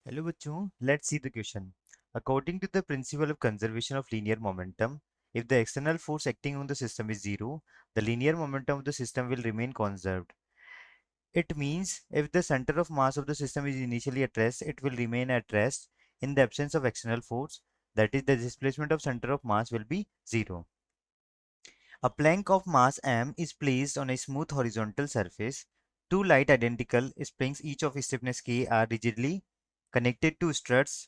Hello bachcho, let's see the question. According to the principle of conservation of linear momentum, if the external force acting on the system is zero, the linear momentum of the system will remain conserved. It means if the center of mass of the system is initially at rest, it will remain at rest in the absence of external force. That is, the displacement of center of mass will be zero. A plank of mass m is placed on a smooth horizontal surface. Two light identical springs, each of stiffness k, are rigidly connected to struts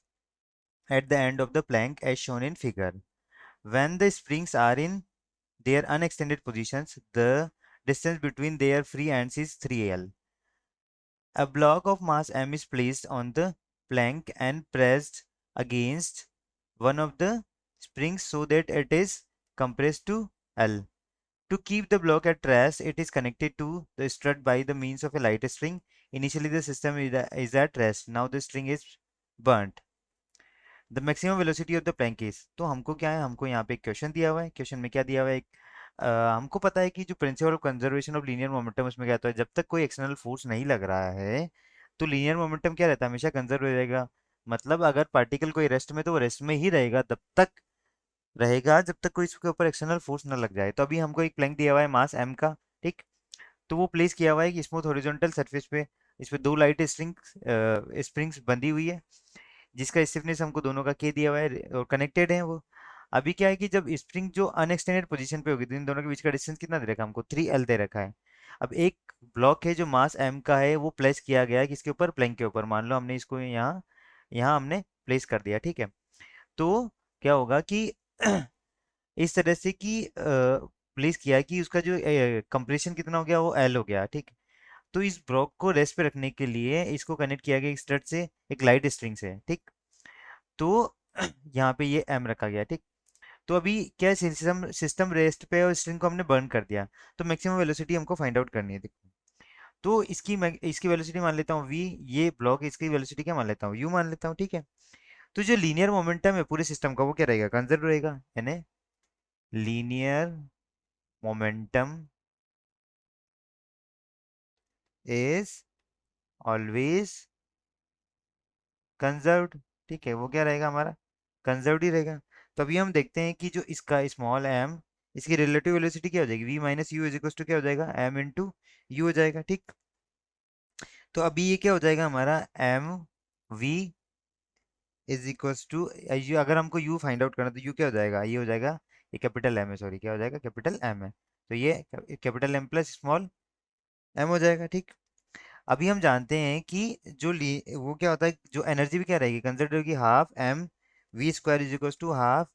at the end of the plank as shown in figure. When the springs are in their unextended positions, the distance between their free ends is 3L. A block of mass m is placed on the plank and pressed against one of the springs so that it is compressed to L. To keep the block at rest, it is connected to the strut by the means of a light string. Initially, the system is at rest. Now the string is burnt. The maximum velocity of the plank is, तो हमको क्या है, हमको यहाँ पे एक question दिया हुआ है। क्वेश्चन में क्या दिया हुआ है, हमको पता है कि जो principle of conservation of linear momentum, उसमें क्या होता है, जब तक कोई एक्सटर्नल फोर्स नहीं लग रहा है तो लीनियर मोमेंटम क्या रहता है, हमेशा कंजर्व रहेगा। मतलब अगर पार्टिकल कोई रेस्ट में, तो वो रेस्ट में ही रहेगा, तब तक रहेगा जब तक कोई इसके ऊपर एक्सटर्नल फोर्स न लग जाए। तो अभी हमको एक प्लैंक दिया हुआ है मास m का, ठीक। तो वो प्लेस किया हुआ है कि स्मूथ हॉरिजॉन्टल सरफेस पे, इस पे दो लाइट स्प्रिंग्स बंधी हुई है, जिसका स्टिफनेस हमको दोनों का के दिया हुआ है और कनेक्टेड है वो। अभी क्या है कि जब स्प्रिंग जो अनएक्सटेंडेड पोजीशन पे होगी, तो इन दोनों के बीच का डिस्टेंस कितना दे रखा है हमको, 3L दे रखा है। अब एक ब्लॉक है जो मास m का है, वो प्लेस किया गया है किसके ऊपर, प्लैंक के ऊपर। मान लो हमने इसको यहाँ यहाँ हमने प्लेस कर दिया, ठीक है। तो क्या होगा कि इस तरह से कि प्लेस किया कि उसका जो कंप्रेशन कितना हो गया, वो L हो गया, ठीक। तो इस ब्लॉक को रेस्ट पे रखने के लिए इसको कनेक्ट किया गया एक स्टड से, एक लाइट स्ट्रिंग से, ठीक। तो यहाँ पे ये m रखा गया, ठीक। तो अभी क्या है, सिस्टम सिस्टम रेस्ट पे और स्ट्रिंग को हमने बर्न कर दिया। तो मैक्सिमम वेलोसिटी हमको फाइंड आउट करनी है, देखो। तो इसकी वेलोसिटी मान लेता हूँ v, ये ब्लॉक, इसकी वेलोसिटी क्या मान लेता हूँ, u मान लेता हूँ, ठीक है। तो जो लीनियर मोमेंटम है पूरे सिस्टम का, वो क्या रहेगा, कंजर्व रहेगा, यानी linear momentum is always conserved, ठीक है। वो क्या रहेगा हमारा, कंजर्व्ड ही रहेगा। तो अभी हम देखते हैं कि जो इसका स्मॉल m, इसकी रिलेटिव वेलोसिटी क्या हो जाएगी, v minus u is equal to क्या हो जाएगा, m इंटू यू हो जाएगा, ठीक। तो अभी ये क्या हो जाएगा हमारा, m v is equal to, अगर हमको u फाइंड आउट करना, तो u क्या हो जाएगा, ये हो जाएगा, ये कैपिटल m है, सॉरी, क्या हो जाएगा, कैपिटल m है। तो ये capital m plus small m हो जाएगा, ठीक। अभी हम जानते हैं कि वो क्या होता है, जो एनर्जी भी क्या रहेगी, कंसिडर होगी half m v square is equal to half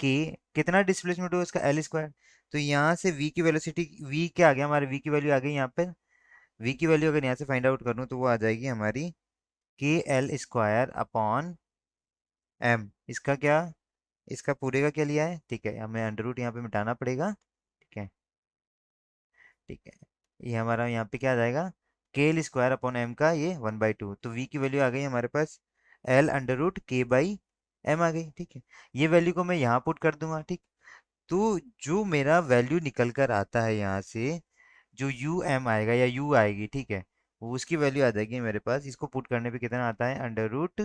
के, कितना डिस्प्लेसमेंट हुआ इसका, एल स्क्वायर। तो यहाँ से v की वेलोसिटी, v क्या आ गया हमारे, v की वैल्यू आ गई यहाँ पर। v की वैल्यू अगर यहाँ से फाइंड आउट करूँ, तो वो आ जाएगी हमारी के एल स्क्वायर अपॉन m। इसका क्या, इसका पूरे का क्या लिया है, ठीक है, हमें अंडर रूट यहाँ पे मिटाना पड़ेगा, ठीक है, ठीक है। ये हमारा यहाँ पे क्या आ जाएगा, के एल स्क्वायर अपॉन एम का ये 1/2। तो v की वैल्यू आ गई हमारे पास एल अंडर रूट के बाई एम आ गई, ठीक है। ये वैल्यू को मैं यहाँ पुट कर दूंगा, ठीक। तो जो मेरा वैल्यू निकल कर आता है यहाँ से, जो यू एम आएगा या यू आएगी, ठीक है, वो उसकी वैल्यू आ जाएगी मेरे पास। इसको पुट करने पे कितना आता है, अंडर रूट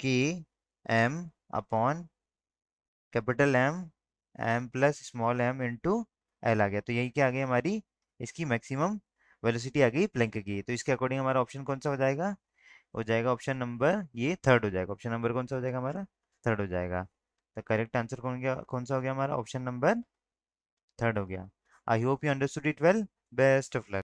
के M upon capital M, M plus small M into L आ गया। तो यही क्या आ गई हमारी, इसकी मैक्सिमम वेलोसिटी आ गई प्लैंक की। तो इसके अकॉर्डिंग हमारा ऑप्शन कौन सा हो जाएगा ऑप्शन नंबर ये थर्ड हो जाएगा। ऑप्शन नंबर कौन सा हो जाएगा हमारा, थर्ड हो जाएगा। तो करेक्ट आंसर कौन सा हो गया हमारा, ऑप्शन नंबर थर्ड हो गया। I hope you understood it well. Best of luck.